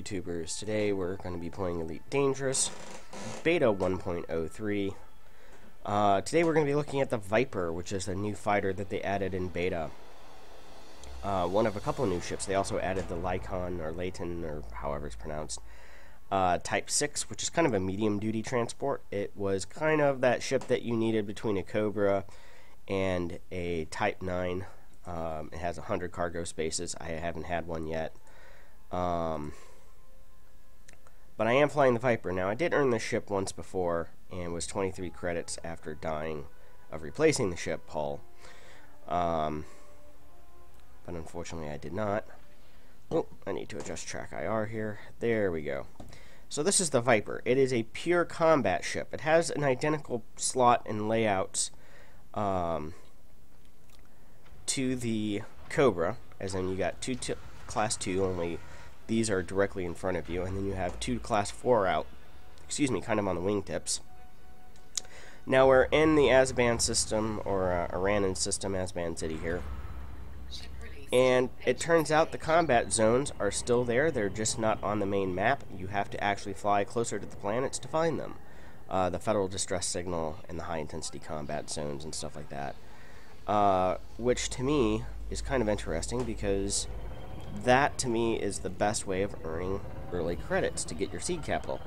YouTubers? Today we're going to be playing Elite Dangerous, Beta 1.03. Today we're going to be looking at the Viper, which is a new fighter that they added in Beta. One of a couple of new ships. They also added the Lycon, or Layton, or however it's pronounced, Type 6, which is kind of a medium-duty transport. It was kind of that ship that you needed between a Cobra and a Type 9. It has 100 cargo spaces. I haven't had one yet. But I am flying the Viper. Now, I did earn this ship once before, and was 23 credits after dying of replacing the ship hull. But unfortunately, I did not. Oh, I need to adjust track IR here. There we go. So this is the Viper. It is a pure combat ship. It has an identical slot and layouts to the Cobra, as in you got two Class 2, only these are directly in front of you, and then you have two Class 4 out, kind of on the wingtips. Now we're in the Azban system, or Iranan system, Azban City here. And it turns out the combat zones are still there. They're just not on the main map. You have to actually fly closer to the planets to find them. The Federal Distress Signal and the high-intensity combat zones and stuff like that. Which, to me, is kind of interesting because that, to me, is the best way of earning early credits to get your seed capital.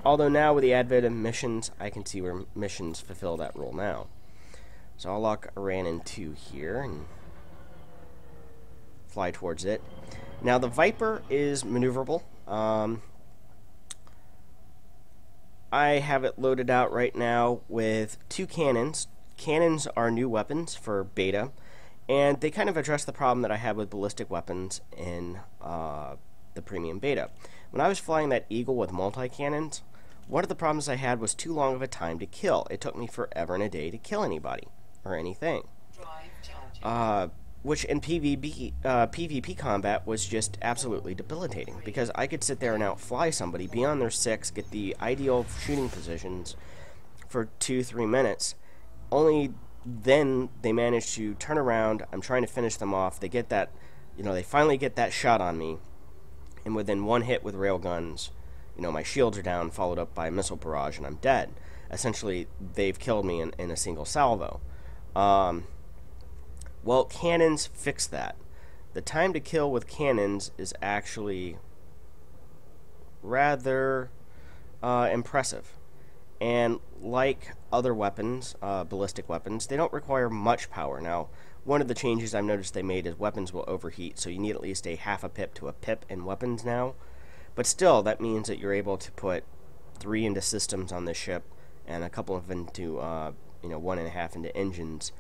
Although now, with the advent of missions, I can see where missions fulfill that role now. So I'll lock Iranan 2 here and fly towards it. Now the Viper is maneuverable. I have it loaded out right now with 2 cannons. Cannons are new weapons for beta, and they kind of address the problem that I had with ballistic weapons in the premium beta. When I was flying that Eagle with multi-cannons, one of the problems I had was too long of a time to kill. It took me forever and a day to kill anybody or anything. Which in PvP combat was just absolutely debilitating, because I could sit there and outfly somebody, be on their 6, get the ideal shooting positions for 2-3 minutes, only then they manage to turn around. I'm trying to finish them off. They get that, they finally get that shot on me, and within one hit with railguns, my shields are down, followed up by a missile barrage, and I'm dead. Essentially, they've killed me in a single salvo. Well, cannons fix that. The time to kill with cannons is actually rather impressive. And like other weapons, ballistic weapons, they don't require much power. Now, one of the changes I've noticed they made is weapons will overheat, so you need at least a half a pip to a pip in weapons now. But still, that means that you're able to put 3 into systems on this ship, and a couple of into, 1.5 into engines,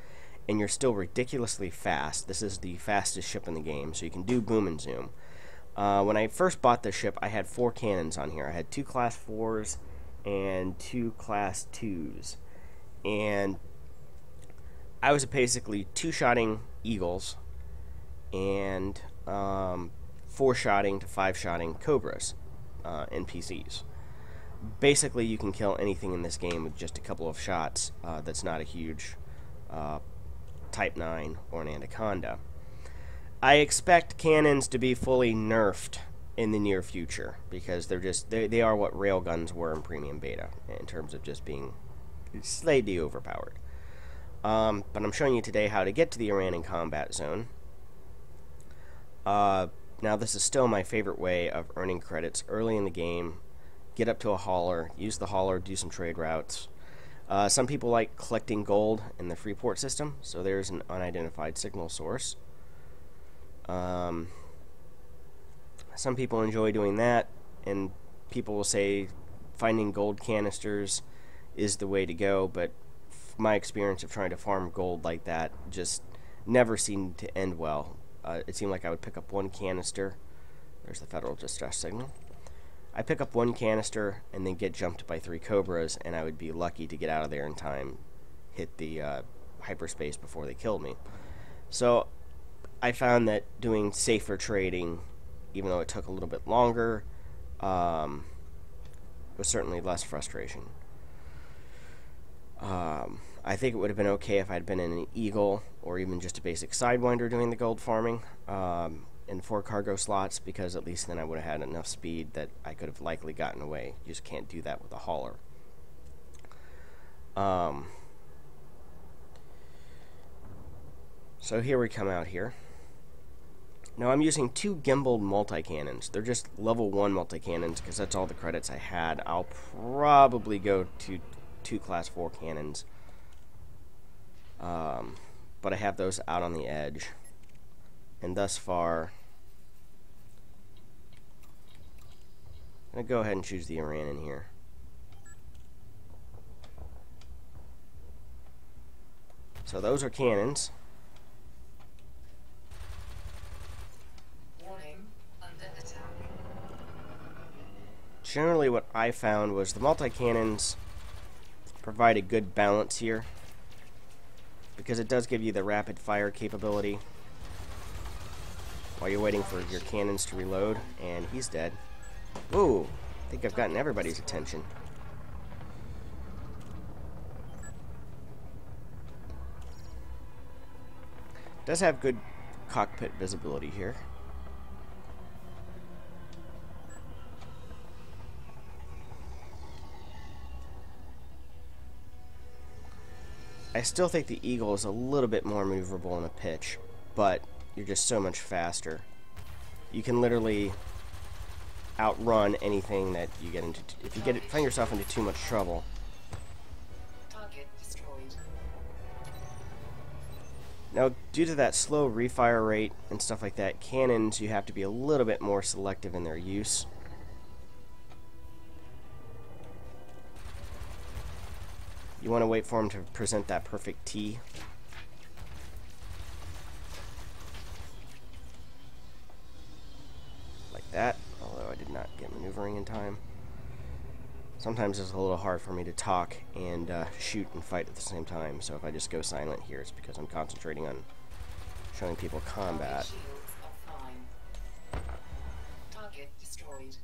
and you're still ridiculously fast. This is the fastest ship in the game, so you can do boom and zoom. When I first bought this ship, I had 4 cannons on here. I had 2 Class 4s and 2 Class 2s. And I was basically 2-shotting Eagles and 4-shotting to 5-shotting Cobras, NPCs. Basically, you can kill anything in this game with just a couple of shots. That's not a huge Type 9 or an Anaconda. I expect cannons to be fully nerfed in the near future, because they are what railguns were in premium beta in terms of just being slightly overpowered. But I'm showing you today how to get to the Iranan combat zone. Now, this is still my favorite way of earning credits early in the game. Get up to a hauler, use the hauler, do some trade routes. Some people like collecting gold in the Freeport system, so there's an unidentified signal source. Some people enjoy doing that, and people will say finding gold canisters is the way to go, but my experience of trying to farm gold like that just never seemed to end well. It seemed like I would pick up 1 canister. There's the Federal Distress Signal. I pick up 1 canister and then get jumped by 3 Cobras, and I would be lucky to get out of there in time, hit the hyperspace before they killed me. So I found that doing safer trading, even though it took a little bit longer, was certainly less frustration. I think it would have been okay if I'd been in an Eagle or even just a basic Sidewinder doing the gold farming. and 4 cargo slots, because at least then I would have had enough speed that I could have likely gotten away. You just can't do that with a hauler. So here we come out here. Now I'm using 2 gimbaled multi-cannons. They're just level 1 multi-cannons because that's all the credits I had. I'll probably go to 2 class 4 cannons. But I have those out on the edge. And thus far, I'm going to go ahead and choose the Iran in here. So those are cannons. Generally what I found was the multi-cannons provide a good balance here, because it does give you the rapid fire capability while you're waiting for your cannons to reload. And he's dead. Ooh, I think I've gotten everybody's attention. Does have good cockpit visibility here. I still think the Eagle is a little bit more maneuverable in a pitch, but you're just so much faster. You can literally outrun anything that you get into. If you find yourself into too much trouble. Target destroyed. Now, due to that slow refire rate and stuff like that, cannons, you have to be a little bit more selective in their use. You want to wait for them to present that perfect T. Like that, although I did not get maneuvering in time. Sometimes it's a little hard for me to talk and shoot and fight at the same time, so if I just go silent here, it's because I'm concentrating on showing people combat. Shields offline. Target destroyed.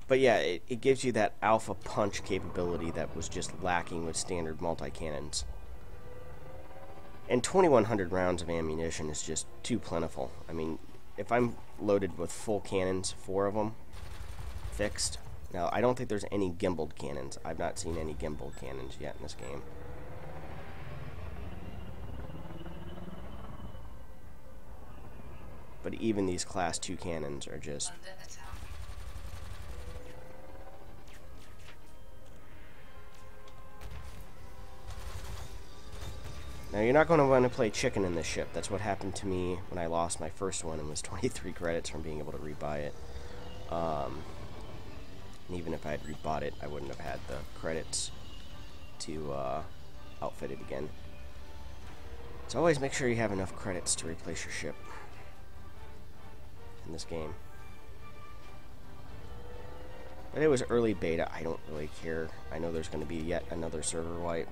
But yeah, it gives you that alpha punch capability that was just lacking with standard multi-cannons. And 2,100 rounds of ammunition is just too plentiful. I mean, if I'm loaded with full cannons, 4 of them, fixed. Now, I don't think there's any gimbaled cannons. I've not seen any gimbaled cannons yet in this game. But even these class 2 cannons are just... Under attack. Now, you're not going to want to play chicken in this ship. That's what happened to me when I lost my first one and was 23 credits from being able to rebuy it. And even if I had rebought it, I wouldn't have had the credits to outfit it again. So always make sure you have enough credits to replace your ship in this game. But it was early beta. I don't really care. I know there's going to be yet another server wipe.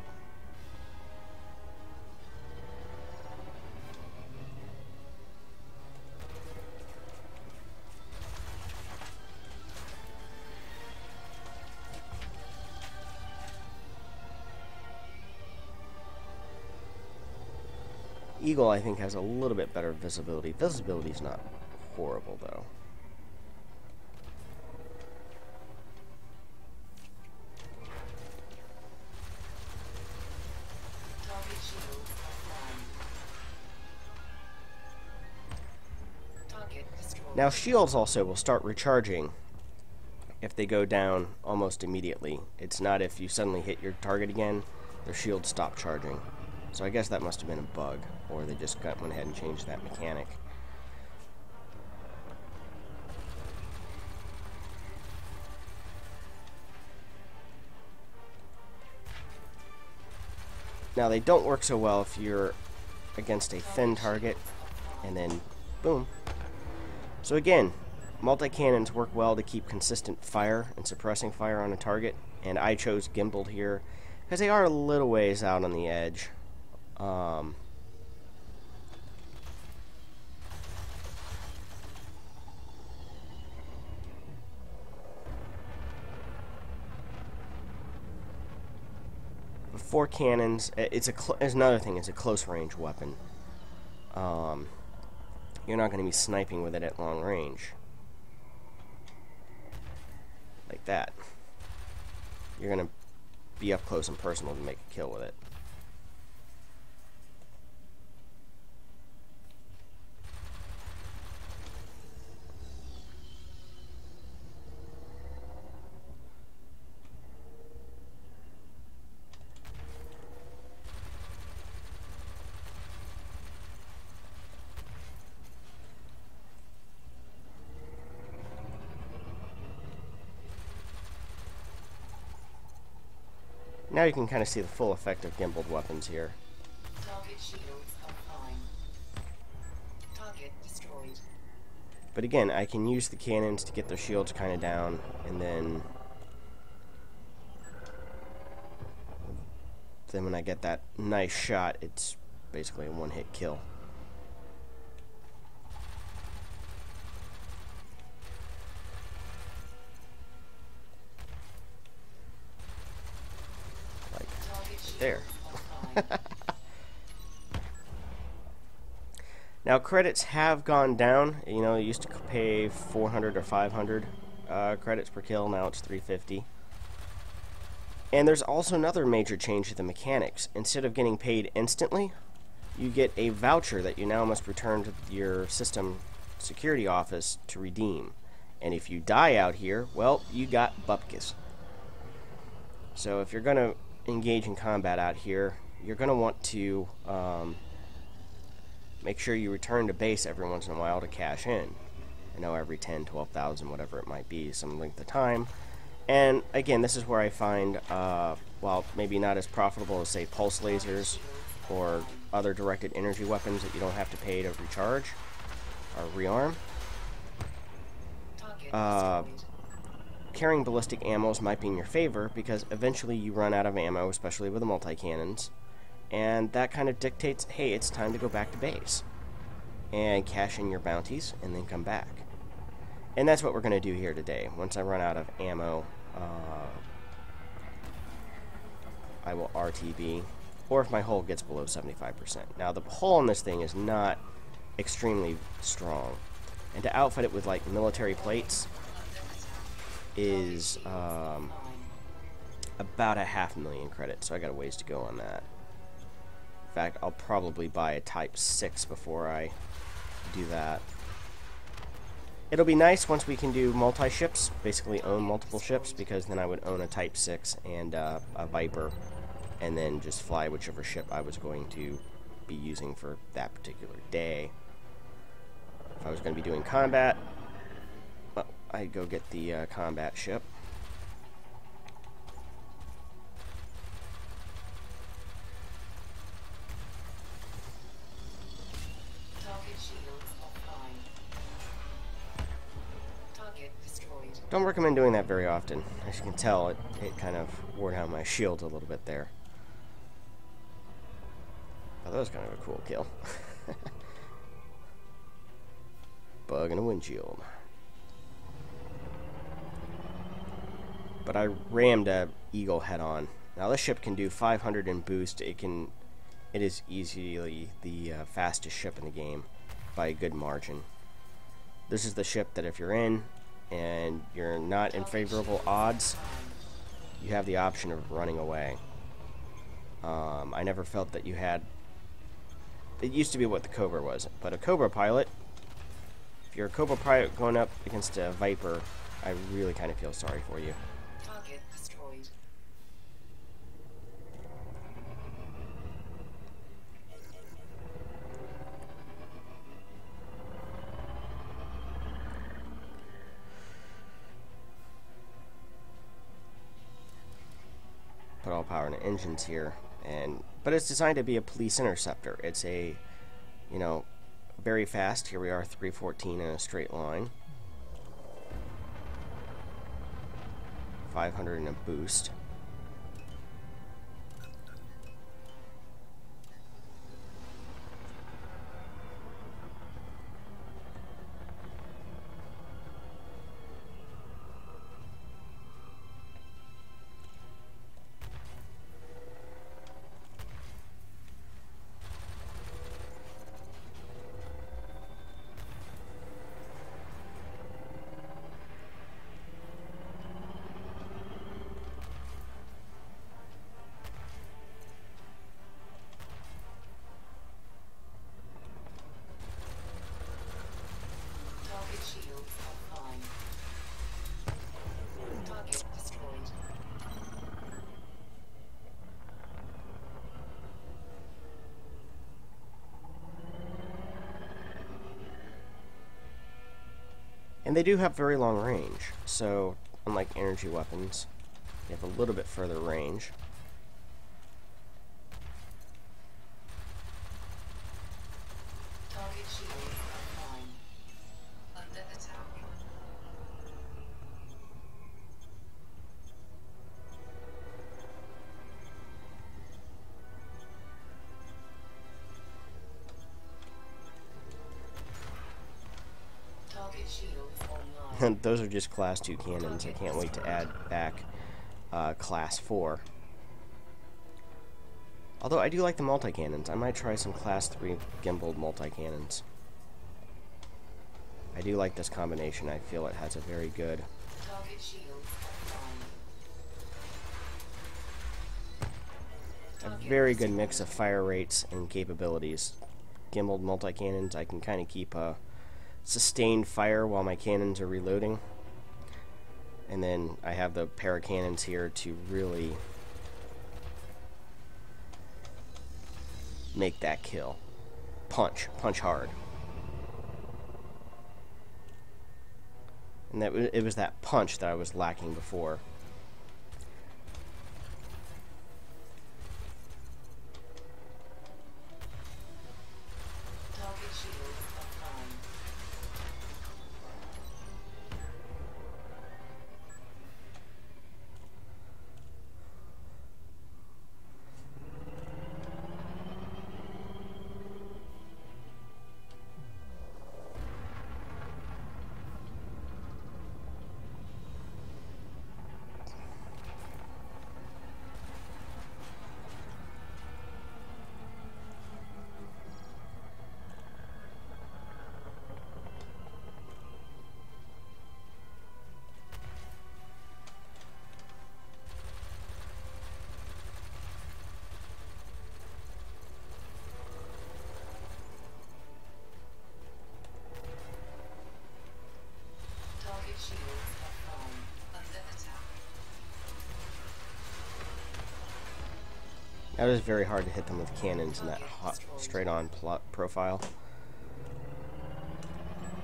Eagle, I think, has a little bit better visibility. Visibility's not horrible, though. Target shields offline. Target destroyed. Now, shields also will start recharging if they go down almost immediately. It's not if you suddenly hit your target again, their shields stop charging. So I guess that must have been a bug, or they just went ahead and changed that mechanic. Now, they don't work so well if you're against a thin target, and then boom. So again, multi-cannons work well to keep consistent fire and suppressing fire on a target, and I chose gimbaled here because they are a little ways out on the edge. With 4 cannons, it's another thing. It's a close range weapon. you're not going to be sniping with it at long range. Like that. You're going to be up close and personal to make a kill with it. Now you can kind of see the full effect of gimbaled weapons here. Target shields offline. Target destroyed. But again, I can use the cannons to get their shields kind of down, and then when I get that nice shot, it's basically a one-hit kill. Like there. Now credits have gone down. You know, you used to pay 400 or 500 credits per kill. Now it's 350. And there's also another major change to the mechanics. Instead of getting paid instantly, you get a voucher that you now must return to your system security office to redeem. And if you die out here, well, you got bupkis. So if you're going to engage in combat out here, you're going to want to make sure you return to base every once in a while to cash in. I know every 10, 12,000, whatever it might be, some length of time. And again, this is where I find, well, maybe not as profitable as, say, pulse lasers or other directed energy weapons that you don't have to pay to recharge or rearm. Carrying ballistic ammos might be in your favor because eventually you run out of ammo, especially with the multi-cannons. And that kind of dictates, hey, it's time to go back to base and cash in your bounties and then come back. And that's what we're going to do here today. Once I run out of ammo, I will RTB, or if my hull gets below 75%. Now, the hull on this thing is not extremely strong, and to outfit it with, like, military plates is about 500,000 credits, so I got a ways to go on that. In fact, I'll probably buy a Type 6 before I do that. It'll be nice once we can do multi-ships, basically own multiple ships, because then I would own a Type 6 and a Viper, and then just fly whichever ship I was going to be using for that particular day. If I was going to be doing combat, well, I'd go get the combat ship. Don't recommend doing that very often. As you can tell, it kind of wore down my shield a little bit there. Oh, that was kind of a cool kill. Bug in a windshield. But I rammed a Eagle head on. Now this ship can do 500 in boost. It is easily the fastest ship in the game by a good margin. This is the ship that if you're in and you're not in favorable odds, you have the option of running away. I never felt that you had... It used to be what the Cobra was, but a Cobra pilot, if you're a Cobra pilot going up against a Viper, I really kind of feel sorry for you. Target destroyed. Put all power into engines here, but it's designed to be a police interceptor. It's a, you know, very fast. Here we are, 314 in a straight line, 500 in a boost. shields offline. Target destroyed. And they do have very long range, so unlike energy weapons, they have a little bit further range. Target shields offline. Under attack. Target shields online. And those are just class 2 cannons. I can't wait to add back class 4. Although I do like the multi-cannons. I might try some class 3 gimbaled multi-cannons. I do like this combination. I feel it has a very good Target shields offline. very good mix of fire rates and capabilities. Gimbaled multi-cannons, I can kind of keep a sustained fire while my cannons are reloading. And then I have the pair of cannons here to really make that kill. Punch hard. And it was that punch that I was lacking before. Target shields offline. Target shields offline. Under attack. Now it is very hard to hit them with cannons in that hot, straight-on profile.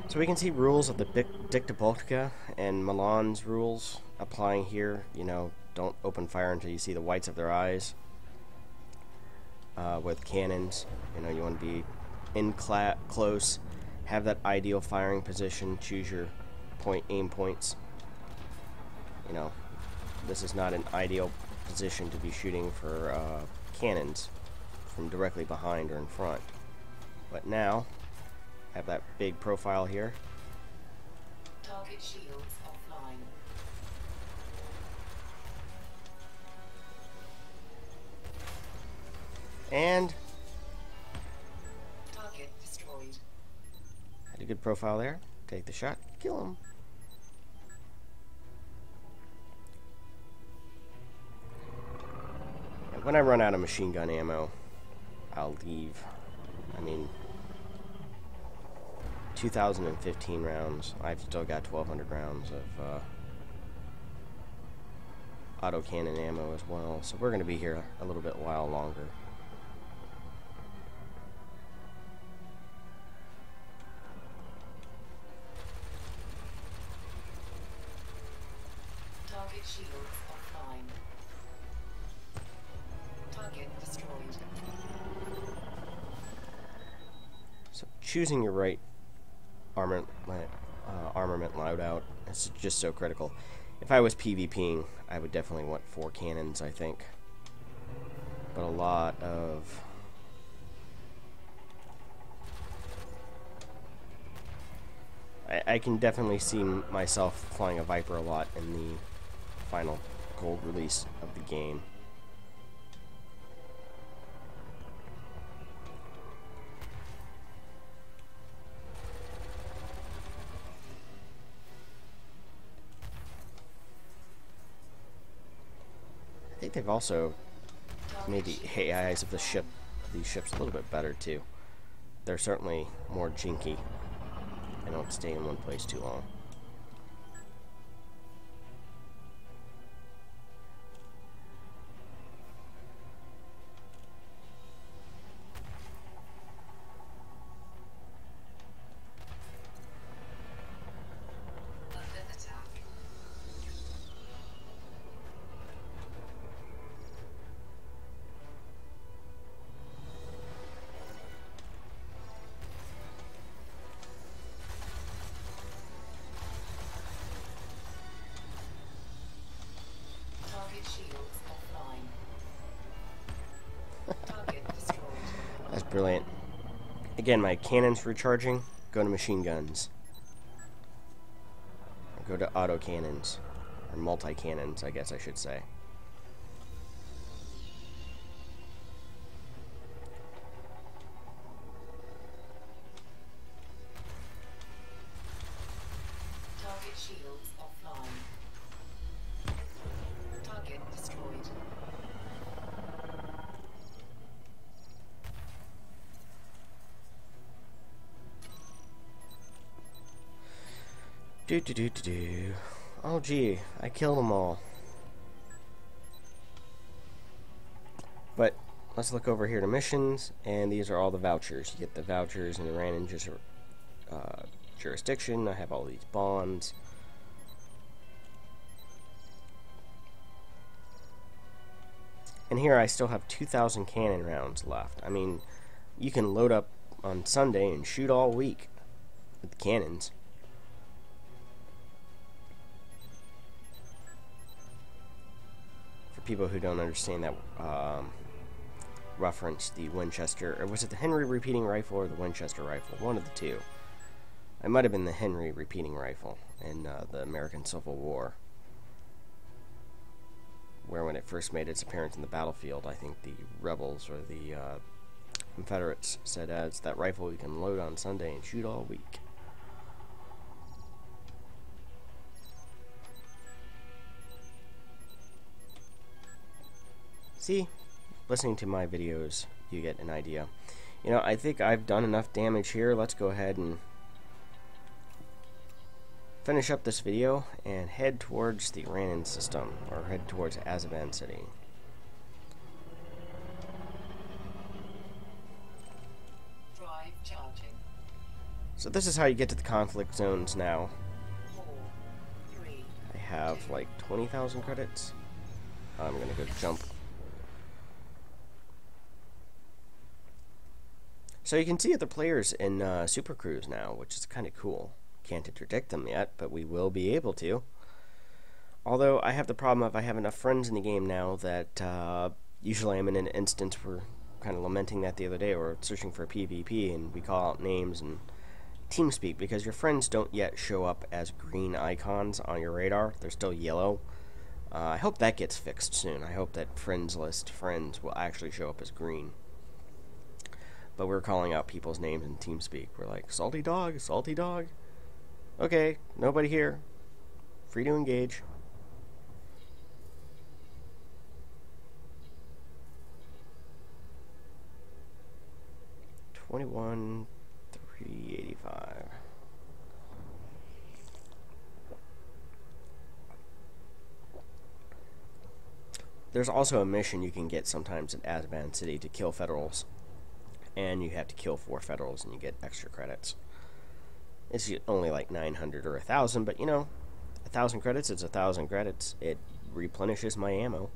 So we can see rules of the Dictabolka and Milan's rules applying here. You know, don't open fire until you see the whites of their eyes. With cannons, you know, you want to be in close, have that ideal firing position, choose your aim points. You know, this is not an ideal position to be shooting for cannons from directly behind or in front. But now, I have that big profile here. Target shields offline. And Target destroyed. had a good profile there. Take the shot, kill him. And when I run out of machine gun ammo, I'll leave. I mean, 2015 rounds. I've still got 1,200 rounds of autocannon ammo as well. So we're going to be here a little bit while longer. Target shields offline. Target destroyed. So choosing your right armament loadout is just so critical. If I was PvPing, I would definitely want 4 cannons, I think. But a lot of I can definitely see myself flying a Viper a lot in the final gold release of the game. I think they've also made the AIs of these ships a little bit better too. They're certainly more jinky I don't stay in one place too long. Under attack. Target shields offline. Target destroyed. That's brilliant. Again, my cannons recharging, go to machine guns. Or go to auto cannons. Or multi-cannons, I guess I should say. Target shields offline. Target destroyed. Do. Oh gee, I killed them all. But let's look over here to missions, and these are all the vouchers. You get the vouchers in Iran and jurisdiction. I have all these bonds. And here I still have 2,000 cannon rounds left. I mean, you can load up on Sunday and shoot all week with cannons. For people who don't understand that reference, the Winchester, or was it the Henry repeating rifle or the Winchester rifle? One of the two. It might have been the Henry repeating rifle in the American Civil War, where when it first made its appearance in the battlefield, I think the rebels or the Confederates said, it's that rifle you can load on Sunday and shoot all week. See, listening to my videos, you get an idea. You know, I think I've done enough damage here. Let's go ahead and finish up this video and head towards the Iranian system, or head towards Azerbaijan City. Drive charging. So this is how you get to the conflict zones now. 4, 3. I have like 20,000 credits. I'm gonna go jump. So you can see other players in Super Cruise now, which is kind of cool. Can't interdict them yet, but we will be able to. Although I have the problem of I have enough friends in the game now that usually I'm in an instance where kind of lamenting that the other day, or searching for a PvP and we call out names and TeamSpeak because your friends don't yet show up as green icons on your radar. They're still yellow. I hope that gets fixed soon. I hope that friends list friends will actually show up as green. But we're calling out people's names in TeamSpeak. We're like, salty dog, salty dog. Okay, nobody here. Free to engage. $21,385. There's also a mission you can get sometimes in Azerbaijan City to kill Federals. And you have to kill 4 Federals and you get extra credits. It's only like 900 or 1,000, but you know, 1,000 credits is 1,000 credits. It replenishes my ammo.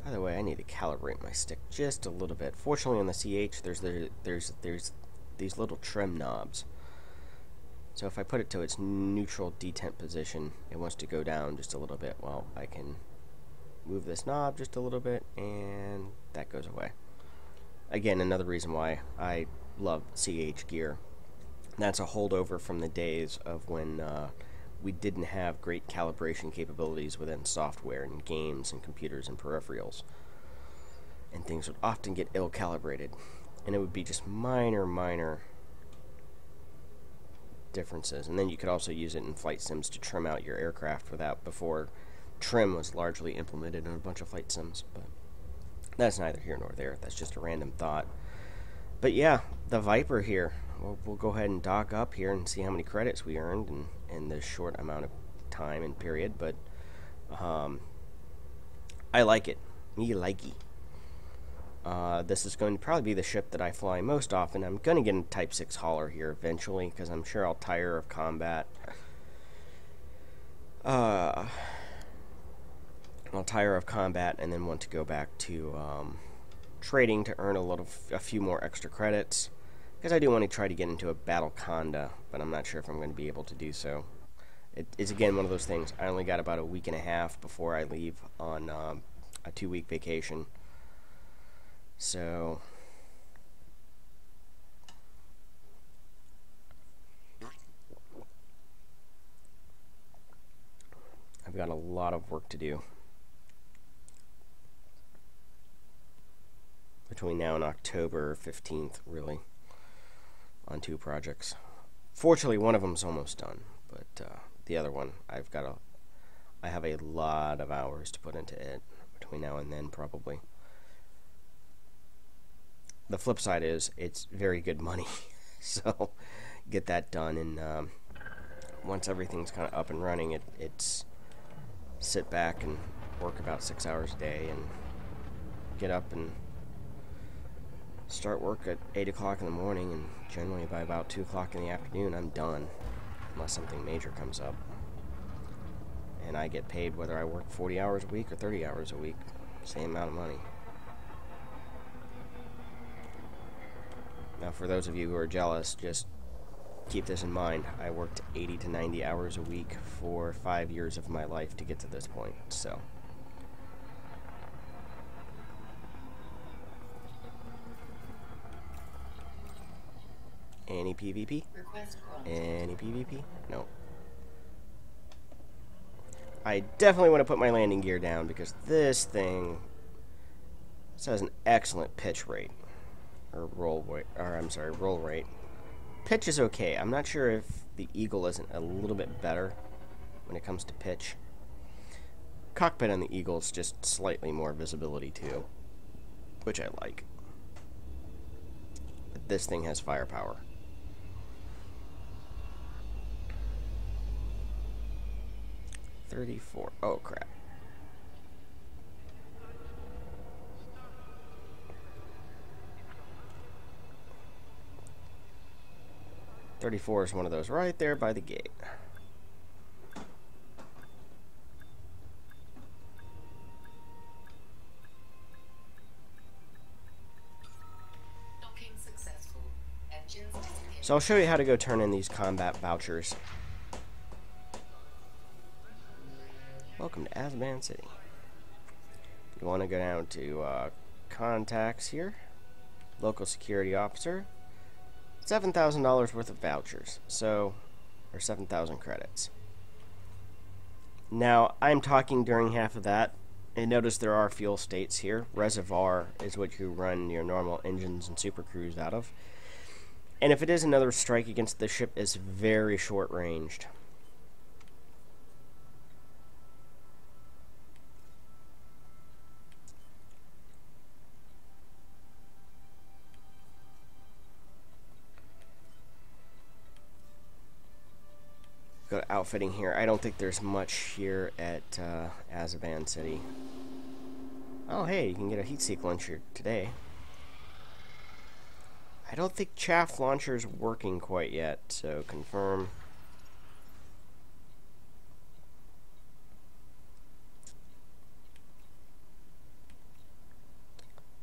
By the way, I need to calibrate my stick just a little bit. Fortunately, on the CH, there's these little trim knobs. So if I put it to its neutral detent position, it wants to go down just a little bit. Well, I can move this knob just a little bit, and that goes away. Again, another reason why I love CH gear. That's a holdover from the days of when we didn't have great calibration capabilities within software and games and computers and peripherals. And things would often get ill calibrated. And it would be just minor differences. And then you could also use it in flight sims to trim out your aircraft before trim was largely implemented in a bunch of flight sims. But that's neither here nor there. That's just a random thought. But yeah, the Viper here. We'll go ahead and dock up here and see how many credits we earned in this short amount of time and period. But I like it. Me likey. This is going to probably be the ship that I fly most often. I'm going to get a Type 6 hauler here eventually, because I'm sure I'll tire of combat. I'll tire of combat and then want to go back to trading to earn a few more extra credits, because I do want to try to get into a battle conda, but I'm not sure if I'm going to be able to do so. It's again one of those things. I only got about a week and a half before I leave on a 2-week vacation. So I've got a lot of work to do between now and October 15th, really, on 2 projects. Fortunately, one of them's almost done, but the other one, I have a lot of hours to put into it between now and then, probably. The flip side is it's very good money, so get that done, and once everything's kind of up and running, it's sit back and work about 6 hours a day and get up and start work at 8 o'clock in the morning, and generally by about 2 o'clock in the afternoon I'm done, unless something major comes up. And I get paid whether I work 40 hours a week or 30 hours a week, same amount of money. Now, for those of you who are jealous, just keep this in mind. I worked 80 to 90 hours a week for 5 years of my life to get to this point, so. Any PvP? Any PvP? No. I definitely want to put my landing gear down, because this has an excellent pitch rate. Roll rate. Pitch is okay. I'm not sure if the Eagle isn't a little bit better when it comes to pitch. Cockpit on the Eagle is just slightly more visibility too, which I like. But this thing has firepower. $34. Oh crap. $34 is one of those right there by the gate. Docking successful. Engines disappear. So I'll show you how to go turn in these combat vouchers. Welcome to Azaban City. You want to go down to contacts here. Local security officer. $7,000 worth of vouchers, or 7,000 credits. Now, I'm talking during half of that, and notice there are fuel states here. Reservoir is what you run your normal engines and super cruise out of. And if it is another strike against the ship, it's very short-ranged. Go to outfitting here. I don't think there's much here at Azaban City. Oh, hey, you can get a heat seek launcher today. I don't think chaff launcher's working quite yet, so confirm.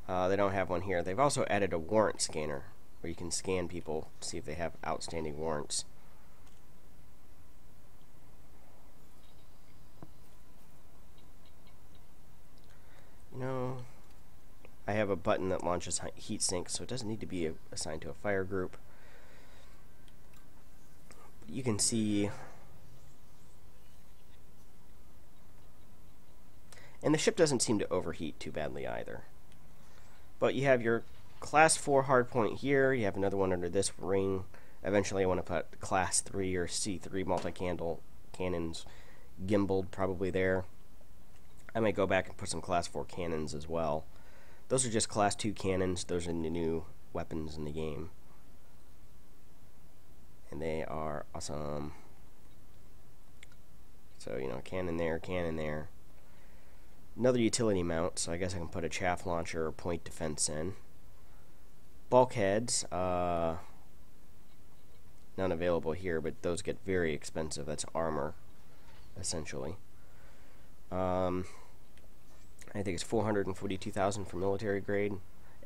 They don't have one here. They've also added a warrant scanner where you can scan people, see if they have outstanding warrants. You know, I have a button that launches heat sinks, so it doesn't need to be assigned to a fire group. you can see, and the ship doesn't seem to overheat too badly either. But you have your Class 4 hardpoint here. You have another one under this ring. Eventually I want to put Class 3 or C3 multi-candle cannons gimbaled probably there. I might go back and put some Class 4 cannons as well. Those are just Class 2 cannons. Those are the new weapons in the game. And they are awesome. So, you know, cannon there, cannon there. Another utility mount, so I guess I can put a chaff launcher or point defense in. Bulkheads, none available here, but those get very expensive. That's armor, essentially. I think it's 442,000 for military grade.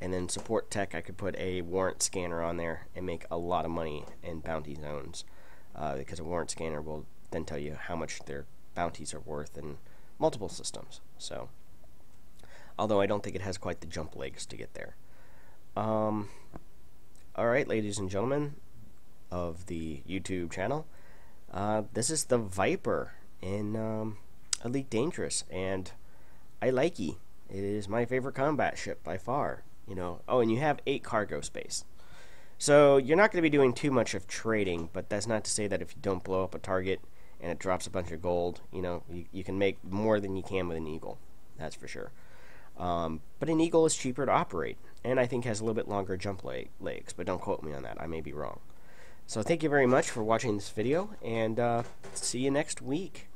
And then support tech, I could put a warrant scanner on there and make a lot of money in bounty zones, because a warrant scanner will then tell you how much their bounties are worth in multiple systems. So, although I don't think it has quite the jump legs to get there. Alright, ladies and gentlemen of the YouTube channel, this is the Viper in Elite Dangerous, and I like ye. It is my favorite combat ship by far. You know, oh, and you have 8 cargo space. So you're not going to be doing too much of trading, but that's not to say that if you don't blow up a target and it drops a bunch of gold, you know, you can make more than you can with an Eagle. That's for sure. But an Eagle is cheaper to operate, and I think has a little bit longer jump legs, but don't quote me on that. I may be wrong. So thank you very much for watching this video, and see you next week.